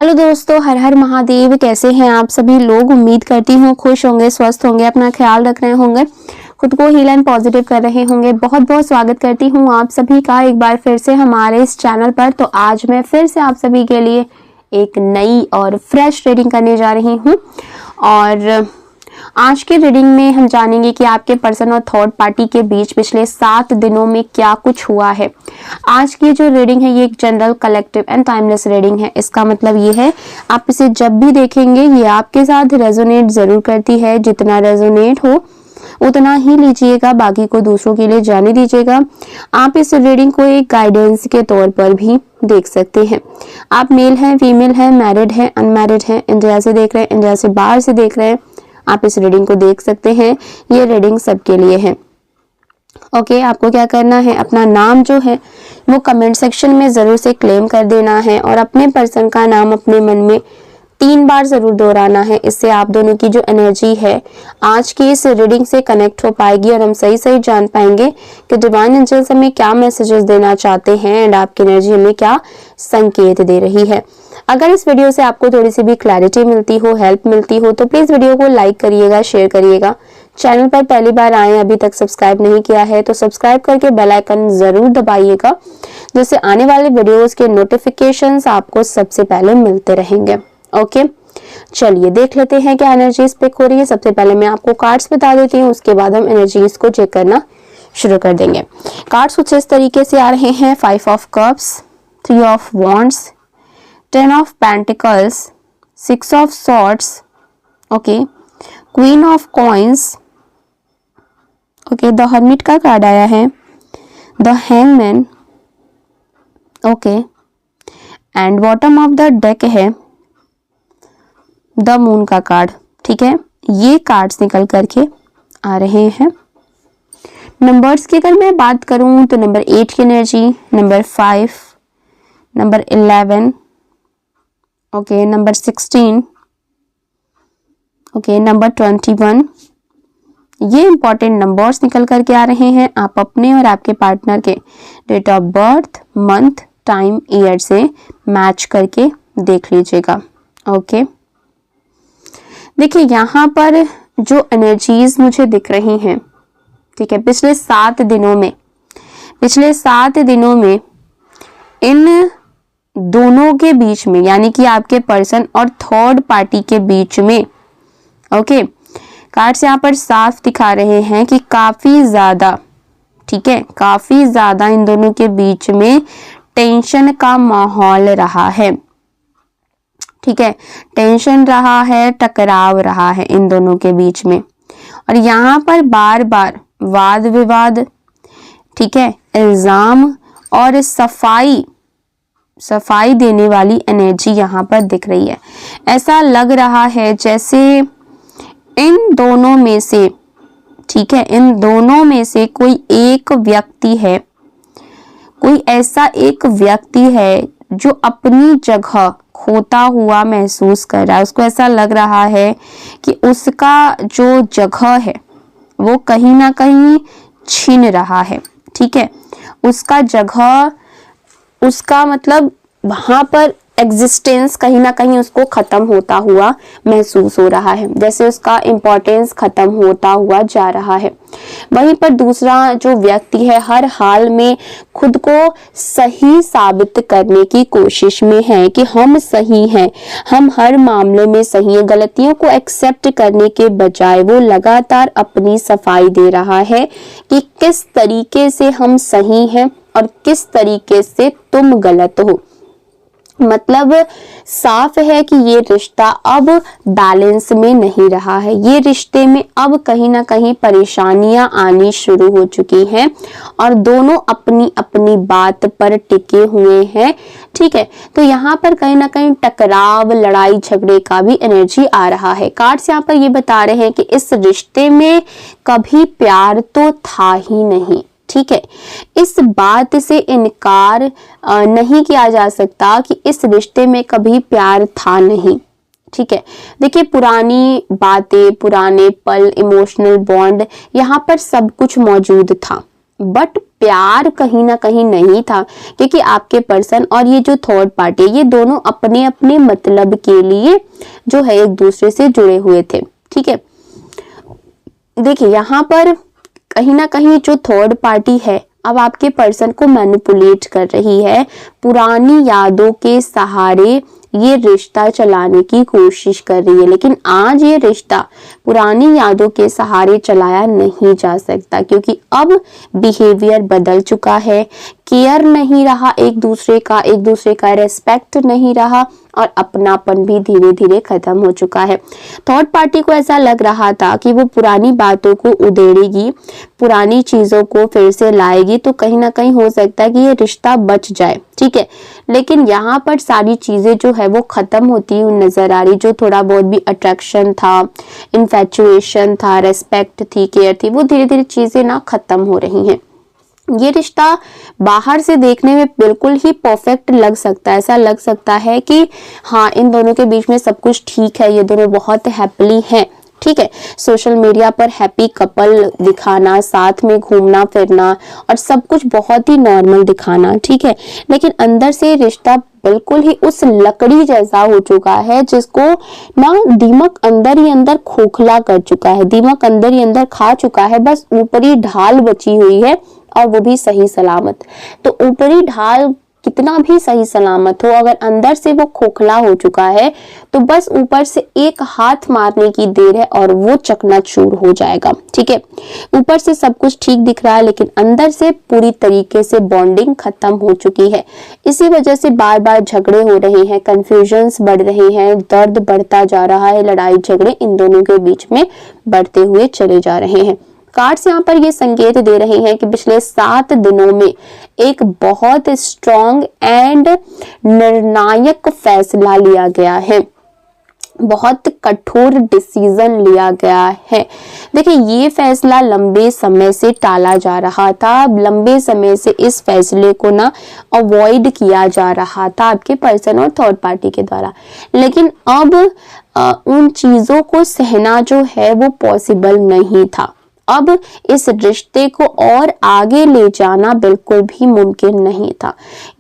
Hello दोस्तों, हर हर महादेव। कैसे हैं आप सभी लोग? उम्मीद करती हूँ खुश होंगे, स्वस्थ होंगे, अपना ख्याल रख रहे होंगे, खुद को हील एंड पॉजिटिव कर रहे होंगे। बहुत बहुत स्वागत करती हूँ आप सभी का एक बार फिर से हमारे इस चैनल पर। तो आज मैं फिर से आप सभी के लिए एक नई और फ्रेश रीडिंग करने जा रही हूँ। और आज की रीडिंग में हम जानेंगे कि आपके पर्सन और थर्ड पार्टी के बीच पिछले 7 दिनों में क्या कुछ हुआ है। आज की जो रीडिंग है ये एक general, collective and timeless reading है। इसका मतलब ये है आप इसे जब भी देखेंगे ये आपके साथ रेजोनेट जरूर करती है। जितना रेजोनेट हो उतना ही लीजिएगा, बाकी को दूसरों के लिए जाने दीजिएगा। आप इस रीडिंग को एक गाइडेंस के तौर पर भी देख सकते हैं। आप मेल हैं, फीमेल हैं, मैरिड हैं, अनमैरिड हैं, इंडिया से देख रहे हैं, इंडिया से बाहर से देख रहे हैं, आप इस रीडिंग को देख सकते हैं। ये रीडिंग सबके लिए है। ओके, आपको क्या करना है, अपना नाम जो है वो कमेंट सेक्शन में जरूर से क्लेम कर देना है और अपने पर्सन का नाम अपने मन में 3 बार जरूर दोहराना है। इससे आप दोनों की जो एनर्जी है आज की इस रीडिंग से कनेक्ट हो पाएगी और हम सही सही जान पाएंगे कि डिवाइन एंजल्स हमें क्या मैसेजेस देना चाहते हैं एंड आपकी एनर्जी हमें क्या संकेत दे रही है। अगर इस वीडियो से आपको थोड़ी सी भी क्लैरिटी मिलती हो, हेल्प मिलती हो, तो प्लीज वीडियो को लाइक करिएगा, शेयर करिएगा। चैनल पर पहली बार आए, अभी तक सब्सक्राइब नहीं किया है तो सब्सक्राइब करके बेल आइकन जरूर दबाइएगा, जिससे आने वाले वीडियोस के नोटिफिकेशंस आपको सबसे पहले मिलते रहेंगे। ओके, चलिए देख लेते हैं क्या एनर्जीज पिक हो रही है। सबसे पहले मैं आपको कार्ड्स बता देती हूँ, उसके बाद हम एनर्जीज को चेक करना शुरू कर देंगे। कार्ड्स कुछ इस तरीके से आ रहे हैं। 5 of cups, 3 of wands, 10 of pentacles, 6 of swords, okay, queen of coins, okay, the hermit का कार्ड आया है, the hangman, okay, and bottom of the deck है द मून का कार्ड। ठीक है, ये कार्ड्स निकल करके आ रहे हैं। नंबर्स की अगर मैं बात करूं तो नंबर 8 की energy, number 5, number 11, okay, number 16, okay, number 21, ये इंपॉर्टेंट नंबर्स निकल करके आ रहे हैं। आप अपने और आपके पार्टनर के date of birth, month, time, year से मैच करके देख लीजिएगा। ओके, देखिए यहाँ पर जो एनर्जीज मुझे दिख रही हैं, ठीक है, पिछले 7 दिनों में इन दोनों के बीच में, यानी कि आपके पर्सन और थर्ड पार्टी के बीच में, ओके, कार्ड्स यहाँ पर साफ दिखा रहे हैं कि काफी ज्यादा, ठीक है, काफी ज्यादा इन दोनों के बीच में टेंशन का माहौल रहा है। ठीक है, टेंशन रहा है, टकराव रहा है इन दोनों के बीच में। और यहाँ पर बार बार वाद विवाद, ठीक है, इल्जाम और सफाई देने वाली एनर्जी यहाँ पर दिख रही है। ऐसा लग रहा है जैसे इन दोनों में से, ठीक है, इन दोनों में से कोई एक व्यक्ति है, कोई ऐसा एक व्यक्ति है जो अपनी जगह खोता हुआ महसूस कर रहा है। उसको ऐसा लग रहा है कि उसका जो जगह है वो कहीं ना कहीं छीन रहा है। ठीक है, उसका जगह, उसका मतलब वहां पर एग्जिस्टेंस कहीं ना कहीं उसको खत्म होता हुआ महसूस हो रहा है, जैसे उसका इम्पोर्टेंस खत्म होता हुआ जा रहा है। वहीं पर दूसरा जो व्यक्ति है हर हाल में खुद को सही साबित करने की कोशिश में है कि हम सही हैं, हम हर मामले में सही हैं। गलतियों को एक्सेप्ट करने के बजाय वो लगातार अपनी सफाई दे रहा है कि किस तरीके से हम सही हैं और किस तरीके से तुम गलत हो। मतलब साफ है कि ये रिश्ता अब बैलेंस में नहीं रहा है। ये रिश्ते में अब कहीं ना कहीं परेशानियां आनी शुरू हो चुकी हैं और दोनों अपनी अपनी बात पर टिके हुए हैं। ठीक है, तो यहाँ पर कहीं ना कहीं टकराव, लड़ाई झगड़े का भी एनर्जी आ रहा है। कार्ड्स यहाँ पर ये बता रहे हैं कि इस रिश्ते में कभी प्यार तो था ही नहीं। ठीक है, इस बात से इनकार नहीं किया जा सकता कि इस रिश्ते में कभी प्यार था नहीं। ठीक है, देखिए पुरानी बातें, पुराने पल, इमोशनल बॉन्ड, यहाँ पर सब कुछ मौजूद था। बट प्यार कहीं ना कहीं नहीं था, क्योंकि आपके पर्सन और ये जो थर्ड पार्टी, ये दोनों अपने अपने मतलब के लिए जो है एक दूसरे से जुड़े हुए थे। ठीक है, देखिए यहाँ पर कहीं ना कहीं जो थर्ड पार्टी है अब आपके पर्सन को मैनिपुलेट कर रही है, पुरानी यादों के सहारे ये रिश्ता चलाने की कोशिश कर रही है। लेकिन आज ये रिश्ता पुरानी यादों के सहारे चलाया नहीं जा सकता, क्योंकि अब बिहेवियर बदल चुका है, केयर नहीं रहा एक दूसरे का रेस्पेक्ट नहीं रहा, और अपनापन भी धीरे धीरे खत्म हो चुका है। थर्ड पार्टी को ऐसा लग रहा था कि वो पुरानी बातों को उधेड़ेगी, पुरानी चीजों को फिर से लाएगी, तो कहीं ना कहीं हो सकता है कि ये रिश्ता बच जाए। ठीक है, लेकिन यहाँ पर सारी चीजें जो है वो खत्म होती हुई नजर आ रही। जो थोड़ा बहुत भी अट्रैक्शन था, इन्फैचुएशन था, रेस्पेक्ट थी, केयर थी, वो धीरे धीरे चीजें ना खत्म हो रही हैं। ये रिश्ता बाहर से देखने में बिल्कुल ही परफेक्ट लग सकता है, ऐसा लग सकता है कि हाँ इन दोनों के बीच में सब कुछ ठीक है, ये दोनों बहुत हैप्पीली हैं। ठीक है, सोशल मीडिया पर हैप्पी कपल दिखाना, साथ में घूमना फिरना और सब कुछ बहुत ही नॉर्मल दिखाना। ठीक है, लेकिन अंदर से रिश्ता बिल्कुल ही उस लकड़ी जैसा हो चुका है जिसको ना दीमक अंदर ही अंदर खोखला कर चुका है, दीमक अंदर ही अंदर खा चुका है, बस ऊपरी ढाल बची हुई है और वो भी सही सलामत। तो ऊपरी ढाल कितना भी सही सलामत हो, अगर अंदर से वो खोखला हो चुका है तो बस ऊपर से एक हाथ मारने की देर है और वो चकनाचूर हो जाएगा। ठीक है, ऊपर से सब कुछ ठीक दिख रहा है लेकिन अंदर से पूरी तरीके से बॉन्डिंग खत्म हो चुकी है। इसी वजह से बार बार झगड़े हो रहे हैं, कंफ्यूजन्स बढ़ रहे हैं, दर्द बढ़ता जा रहा है, लड़ाई झगड़े इन दोनों के बीच में बढ़ते हुए चले जा रहे हैं। कार्ड्स यहाँ पर ये संकेत दे रहे हैं कि पिछले 7 दिनों में एक बहुत स्ट्रॉन्ग एंड निर्णायक फैसला लिया गया है, बहुत कठोर डिसीजन लिया गया है। देखिए ये फैसला लंबे समय से टाला जा रहा था, लंबे समय से इस फैसले को ना अवॉइड किया जा रहा था आपके पर्सन और थर्ड पार्टी के द्वारा, लेकिन अब उन चीजों को सहना जो है वो पॉसिबल नहीं था। अब इस रिश्ते को और आगे ले जाना बिल्कुल भी मुमकिन नहीं था।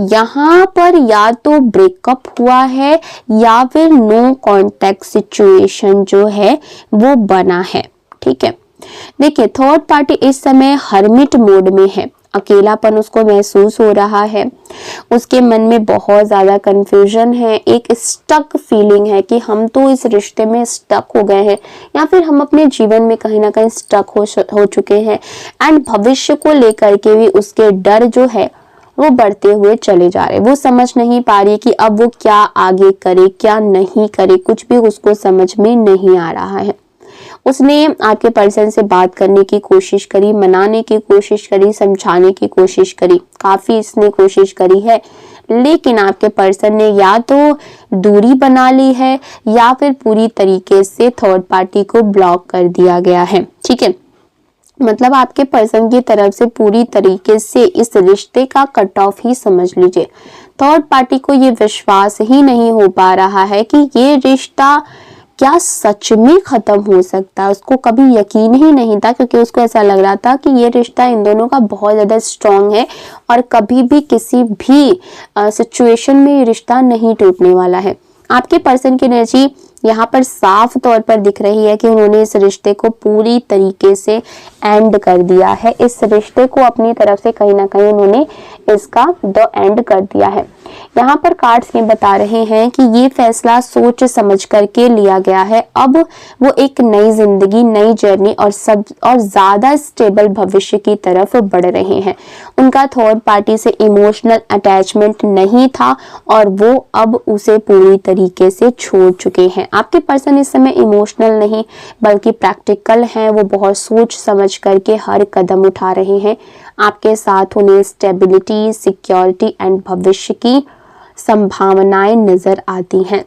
यहाँ पर या तो ब्रेकअप हुआ है या फिर नो कॉन्टैक्ट सिचुएशन जो है वो बना है। ठीक है, देखिए थर्ड पार्टी इस समय हर्मिट मोड में है, अकेलापन उसको महसूस हो रहा है, उसके मन में बहुत ज्यादा कंफ्यूजन है, एक स्टक फीलिंग है कि हम तो इस रिश्ते में स्टक हो गए हैं या फिर हम अपने जीवन में कहीं ना कहीं स्टक हो चुके हैं। एंड भविष्य को लेकर के भी उसके डर जो है वो बढ़ते हुए चले जा रहे, वो समझ नहीं पा रही कि अब वो क्या आगे करे क्या नहीं करे, कुछ भी उसको समझ में नहीं आ रहा है। उसने आपके पर्सन से बात करने की कोशिश करी, मनाने की कोशिश करी, समझाने की कोशिश करी, काफी इसने कोशिश करी है, लेकिन आपके पर्सन ने या तो दूरी बना ली है या फिर पूरी तरीके से थर्ड पार्टी को ब्लॉक कर दिया गया है। ठीक है, मतलब आपके पर्सन की तरफ से पूरी तरीके से इस रिश्ते का कट ऑफ ही समझ लीजिए। थर्ड पार्टी को ये विश्वास ही नहीं हो पा रहा है कि ये रिश्ता क्या सच में खत्म हो सकता है। उसको कभी यकीन ही नहीं था, क्योंकि उसको ऐसा लग रहा था कि ये रिश्ता इन दोनों का बहुत ज्यादा स्ट्रांग है और कभी भी किसी भी सिचुएशन में ये रिश्ता नहीं टूटने वाला है। आपके पर्सन की एनर्जी यहाँ पर साफ तौर पर दिख रही है कि उन्होंने इस रिश्ते को पूरी तरीके से एंड कर दिया है। इस रिश्ते को अपनी तरफ से कहीं ना कहीं उन्होंने इसका द एंड कर दिया है। यहाँ पर कार्ड्स ये बता रहे हैं कि ये फैसला सोच समझ करके लिया गया है। अब वो एक नई जिंदगी, नई जर्नी और ज्यादा स्टेबल भविष्य की तरफ बढ़ रहे हैं। उनका थर्ड पार्टी से इमोशनल अटैचमेंट नहीं था और वो अब उसे पूरी तरीके से छोड़ चुके हैं। आपके पर्सन इस समय इमोशनल नहीं बल्कि प्रैक्टिकल हैं, वो बहुत सोच समझ करके हर कदम उठा रहे हैं। आपके साथ उन्हें स्टेबिलिटी, सिक्योरिटी एंड भविष्य की संभावनाएं नजर आती हैं।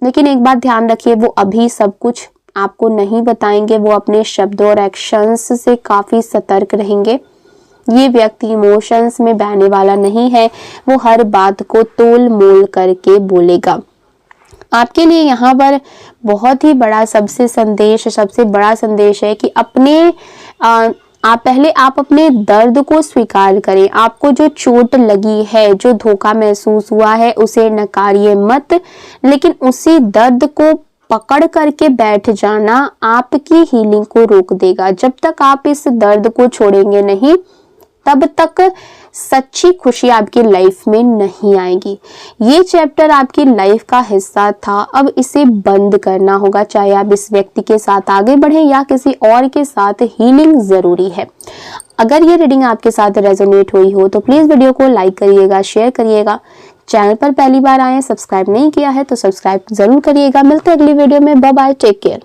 लेकिन एक बात ध्यान रखिए, वो अभी सब कुछ आपको नहीं बताएंगे, वो अपने शब्दों और एक्शंस से काफी सतर्क रहेंगे। ये व्यक्ति इमोशंस में बहने वाला नहीं है, वो हर बात को तोल मोल करके बोलेगा। आपके लिए यहाँ पर बहुत ही बड़ा सबसे बड़ा संदेश है कि आप अपने दर्द को स्वीकार करें। आपको जो चोट लगी है, जो धोखा महसूस हुआ है, उसे नकारिए मत, लेकिन उसी दर्द को पकड़ करके बैठ जाना आपकी हीलिंग को रोक देगा। जब तक आप इस दर्द को छोड़ेंगे नहीं, तब तक सच्ची खुशी आपकी लाइफ में नहीं आएगी। ये चैप्टर आपकी लाइफ का हिस्सा था, अब इसे बंद करना होगा। चाहे आप इस व्यक्ति के साथ आगे बढ़े या किसी और के साथ, हीलिंग जरूरी है। अगर ये रीडिंग आपके साथ रेजोनेट हुई हो तो प्लीज वीडियो को लाइक करिएगा, शेयर करिएगा। चैनल पर पहली बार आए, सब्सक्राइब नहीं किया है तो सब्सक्राइब जरूर करिएगा। मिलते हैं अगली वीडियो में। Bye bye, take care.